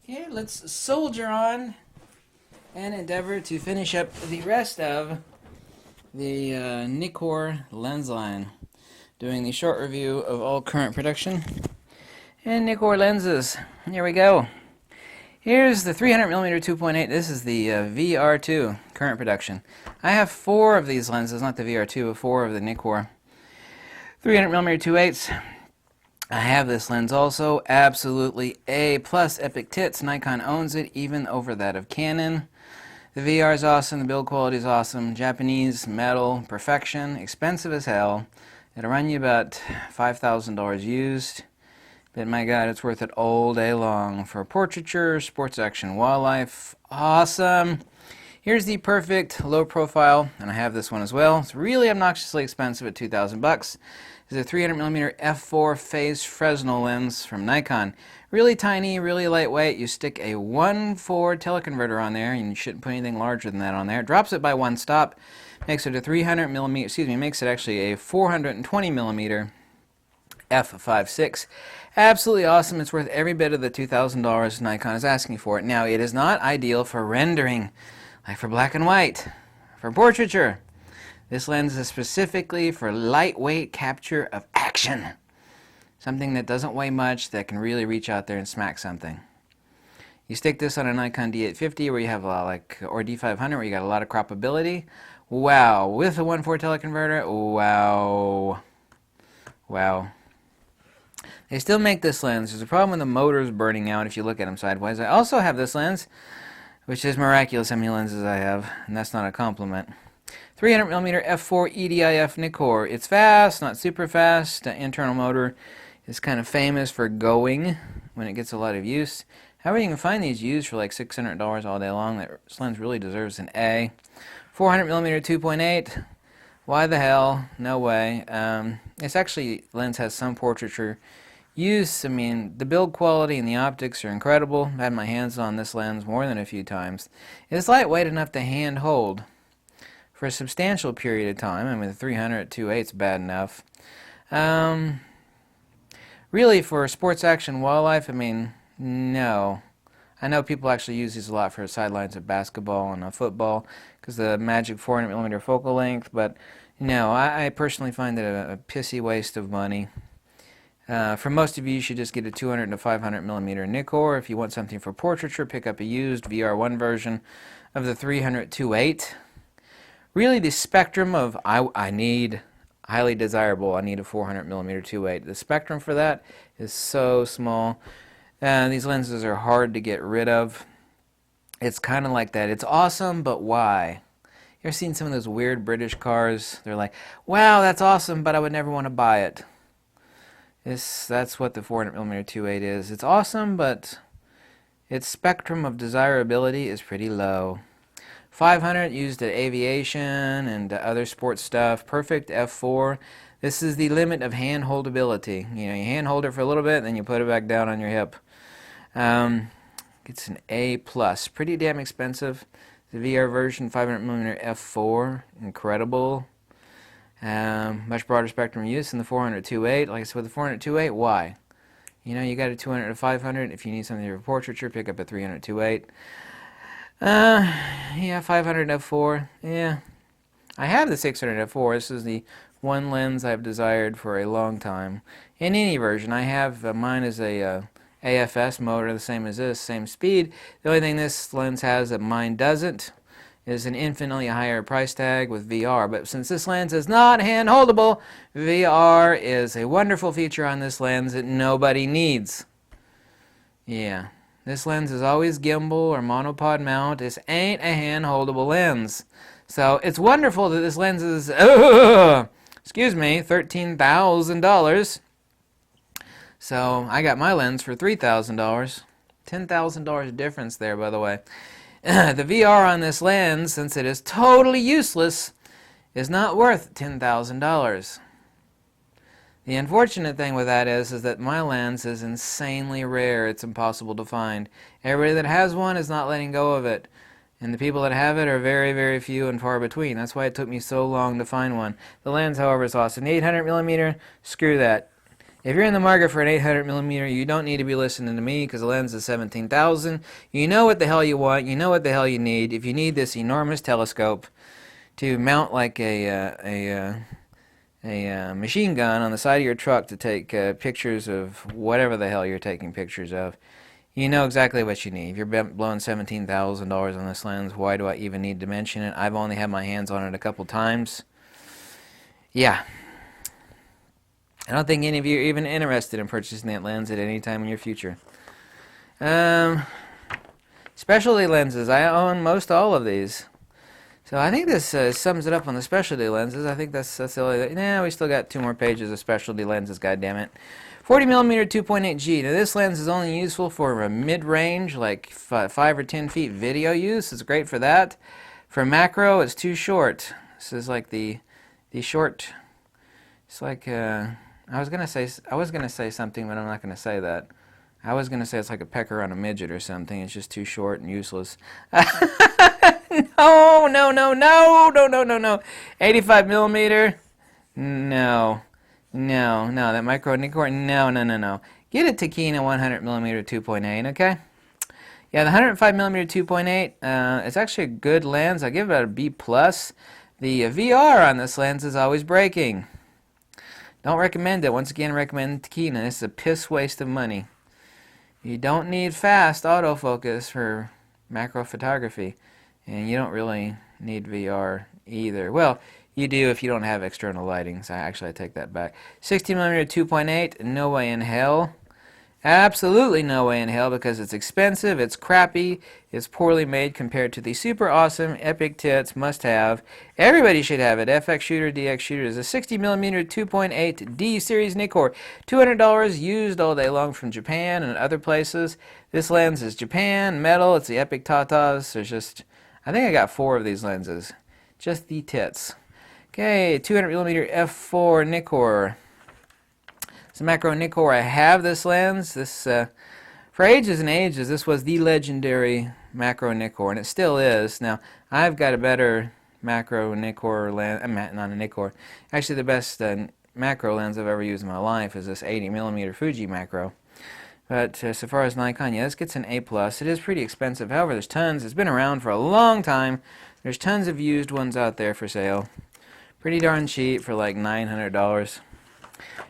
Here, let's soldier on and endeavor to finish up the rest of the NIKKOR lens line. Doing the short review of all current production and NIKKOR lenses. Here we go. Here's the 300mm 2.8. This is the VR2 current production. I have 4 of these lenses, not the VR2, but 4 of the NIKKOR 300mm 2.8s. I have this lens also, absolutely A plus epic tits. Nikon owns it, even over that of Canon. The VR is awesome, the build quality is awesome. Japanese metal, perfection, expensive as hell. It'll run you about $5,000 used, but my God, it's worth it all day long for portraiture, sports action, wildlife. Awesome. Here's the perfect low profile, and I have this one as well. It's really obnoxiously expensive at $2,000. It's a 300mm f4 phase Fresnel lens from Nikon. Really tiny, really lightweight. You stick a 1.4 teleconverter on there, and you shouldn't put anything larger than that on there. It drops it by one stop, makes it a 300mm, makes it actually a 420mm f5.6. Absolutely awesome. It's worth every bit of the $2,000 Nikon is asking for it. Now, it is not ideal for rendering, like for black and white, for portraiture. This lens is specifically for lightweight capture of action. Something that doesn't weigh much, that can really reach out there and smack something. You stick this on a Nikon D850 where you have or D500 where you got a lot of croppability. Wow, with a 1.4 teleconverter, wow. Wow. They still make this lens. There's a problem with the motors burning out if you look at them sideways. I also have this lens, which is miraculous how many lenses I have, and that's not a compliment. 300mm f4 EDIF NIKKOR. It's fast, not super fast. The internal motor is kind of famous for going when it gets a lot of use. However, you can find these used for like $600 all day long. This lens really deserves an A. 400mm 2.8. Why the hell? No way. It's actually, lens has some portraiture use. I mean, the build quality and the optics are incredible. I've had my hands on this lens more than a few times. It's lightweight enough to hand hold for a substantial period of time. I mean, the 300 at 2.8 is bad enough. Really, for sports action wildlife, I mean, no. I know people actually use these a lot for sidelines of basketball and football because the magic 400mm focal length, but no, I personally find it a pissy waste of money. For most of you, you should just get a 200 to 500mm NIKKOR. If you want something for portraiture, pick up a used VR1 version of the 300 2.8. Really, the spectrum of I need highly desirable, I need a 400mm 2.8. The spectrum for that is so small. These lenses are hard to get rid of. It's kind of like that. It's awesome, but why? You ever seen some of those weird British cars? They're like, wow, that's awesome, but I would never want to buy it. That's what the 400mm 2.8 is. It's awesome, but its spectrum of desirability is pretty low. 500 used at aviation and other sports stuff. Perfect f4. This is the limit of hand holdability. You know, you hand hold it for a little bit, then you put it back down on your hip. It's an A+. Pretty damn expensive. The VR version, 500mm f4. Incredible. Much broader spectrum use than the 400 2.8. Like I said, with the 400 2.8, why? You know, you got a 200 to 500. If you need something for portraiture, pick up a 300 2.8. Yeah, 500 f4. Yeah. I have the 600 f4. This is the one lens I've desired for a long time. In any version, I have mine is a AFS motor, the same as this, same speed. The only thing this lens has that mine doesn't is an infinitely higher price tag with VR. But since this lens is not hand holdable, VR is a wonderful feature on this lens that nobody needs. Yeah. This lens is always gimbal or monopod mount. This ain't a hand-holdable lens. So it's wonderful that this lens is, excuse me, $13,000. So I got my lens for $3,000. $10,000 difference there, by the way. The VR on this lens, since it is totally useless, is not worth $10,000. The unfortunate thing with that is that my lens is insanely rare. It's impossible to find. Everybody that has one is not letting go of it. And the people that have it are very, very few and far between. That's why it took me so long to find one. The lens, however, is awesome. The 800mm, screw that. If you're in the market for an 800 millimeter, you don't need to be listening to me because the lens is 17,000. You know what the hell you want. You know what the hell you need. If you need this enormous telescope to mount like a machine gun on the side of your truck to take pictures of whatever the hell you're taking pictures of, you know exactly what you need. If you're blowing $17,000 on this lens, why do I even need to mention it? I've only had my hands on it a couple times. Yeah. I don't think any of you are even interested in purchasing that lens at any time in your future. Specialty lenses. I own most all of these. So I think this sums it up on the specialty lenses. I think that's the only... Nah, we still got 2 more pages of specialty lenses, goddammit. 40mm 2.8G. Now this lens is only useful for a mid-range, like 5 or 10 feet video use. It's great for that. For macro, it's too short. This is like the short... It's like... I was gonna say something, but I'm not gonna say that. I was gonna say it's like a pecker on a midget or something. It's just too short and useless. No. 85 millimeter. No. That micro NIKKOR. No. Get a Takina 100 millimeter 2.8. Okay. Yeah, the 105 millimeter 2.8. It's actually a good lens. I give it a B plus. The VR on this lens is always breaking. Don't recommend it. Once again, recommend Takina. This is a piss waste of money. You don't need fast autofocus for macro photography, and you don't really need VR either. Well, you do if you don't have external lighting, so I take that back. 60mm 2.8, no way in hell. Absolutely no way in hell, because it's expensive, it's crappy, it's poorly made compared to the super awesome Epic Tits must-have. Everybody should have it. FX Shooter, DX Shooter is a 60mm 2.8 D series NIKKOR. $200 used all day long from Japan and other places. This lens is Japan, metal, it's the Epic Tatas. There's just, I think I got 4 of these lenses. Just the tits. Okay, 200mm f4 NIKKOR. It's a macro NIKKOR. I have this lens. This for ages and ages, this was the legendary macro NIKKOR, and it still is. Now, I've got a better macro NIKKOR lens. Not a NIKKOR. Actually, the best macro lens I've ever used in my life is this 80mm Fuji macro. But so far as Nikon, yeah, this gets an A+. It is pretty expensive. However, there's tons. It's been around for a long time. There's tons of used ones out there for sale. Pretty darn cheap for like $900.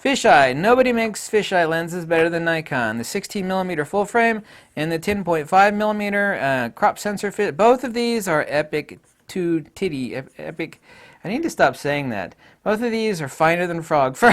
Fisheye. Nobody makes fisheye lenses better than Nikon. The 16mm full frame and the 10.5mm crop sensor fit. Both of these are epic to titty. Epic. I need to stop saying that. Both of these are finer than frog fur.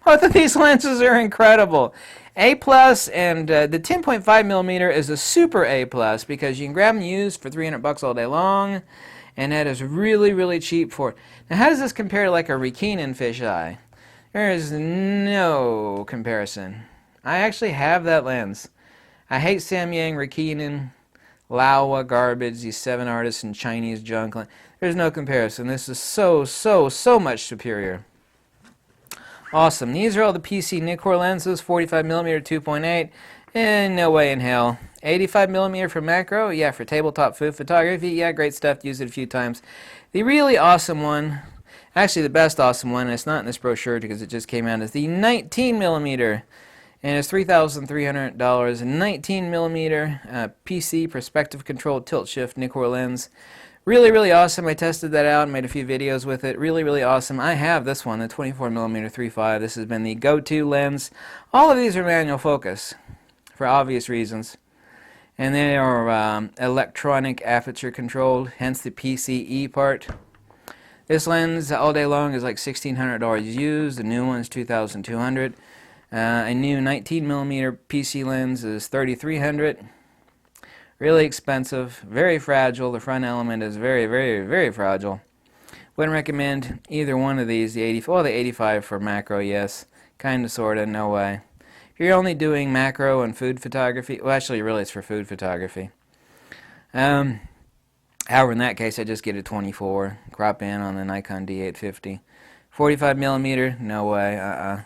Both of these lenses are incredible. A+, and the 10.5mm is a super A+, because you can grab them used for $300 all day long, and that is really, really cheap for it. Now, how does this compare to like a Rikinin fisheye? There is no comparison. I actually have that lens. I hate Samyang, Rikinin, Laowa garbage, these 7 artists and Chinese junk. There's no comparison. This is so much superior. Awesome. These are all the PC NIKKOR lenses, 45mm 2.8, and no way in hell. 85mm for macro, yeah, for tabletop food photography, yeah, great stuff, used it a few times. The really awesome one, actually the best awesome one, and it's not in this brochure because it just came out, is the 19mm, and it's $3,300, 19mm PC perspective controlled tilt shift NIKKOR lens. Really, really awesome. I tested that out and made a few videos with it. Really, really awesome. I have this one, the 24mm 3.5. This has been the go-to lens. All of these are manual focus for obvious reasons. And they are electronic aperture controlled, hence the PCE part. This lens all day long is like $1,600 used. The new one's $2,200. A new 19mm PC lens is $3,300. Really expensive, very fragile. The front element is very, very, very fragile. Wouldn't recommend either one of these. The 85 for macro, yes. Kind of, sort of, no way. If you're only doing macro and food photography, well, actually, really, it's for food photography. However, in that case, I just get a 24, crop in on the Nikon D850. 45mm, no way,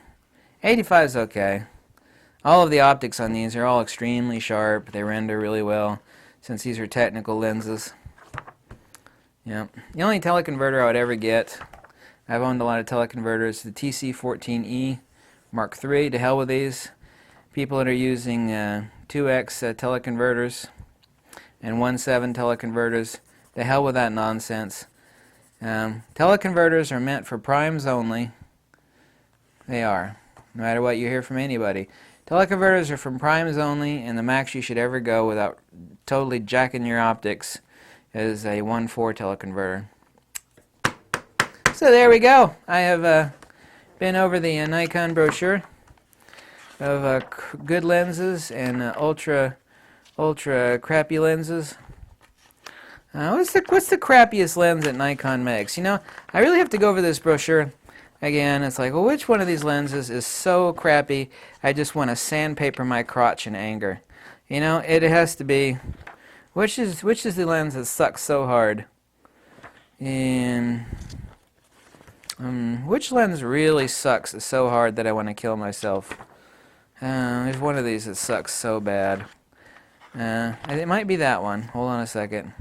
85 is okay. All of the optics on these are all extremely sharp. They render really well, since these are technical lenses. Yep. The only teleconverter I would ever get, I've owned a lot of teleconverters, the TC14E, Mark III. To hell with these. People that are using 2x teleconverters and 1.7 teleconverters, to hell with that nonsense. Teleconverters are meant for primes only. They are, no matter what you hear from anybody. Teleconverters are from primes only, and the max you should ever go without totally jacking your optics is a 1.4 teleconverter. So there we go. I have been over the Nikon brochure of good lenses and ultra crappy lenses. What's the crappiest lens that Nikon makes? You know, I really have to go over this brochure again. It's like, well, which one of these lenses is so crappy I just want to sandpaper my crotch in anger? You know, it has to be, which is the lens that sucks so hard? And which lens really sucks so hard that I want to kill myself? There's one of these that sucks so bad. It might be that one. Hold on a second.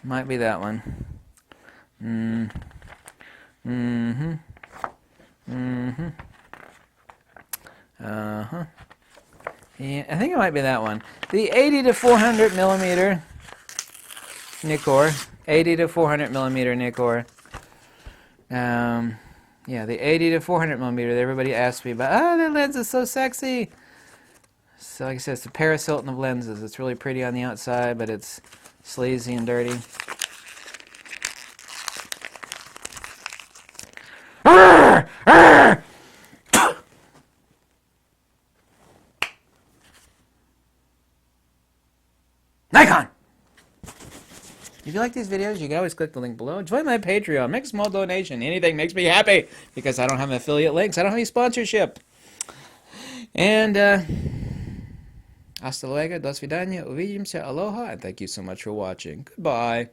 Might be that one. Yeah, I think it might be that one. The 80 to 400 millimeter NIKKOR. 80 to 400 millimeter NIKKOR. Yeah, the 80 to 400 millimeter that everybody asks me about. Oh, that lens is so sexy. So like I said, it's the Paris Hilton of lenses. It's really pretty on the outside, but it's sleazy and dirty. Nikon! If you like these videos, you can always click the link below. Join my Patreon. Make a small donation. Anything makes me happy because I don't have affiliate links. I don't have any sponsorship. And hasta luego, do svidania, увидимся, aloha, and thank you so much for watching. Goodbye.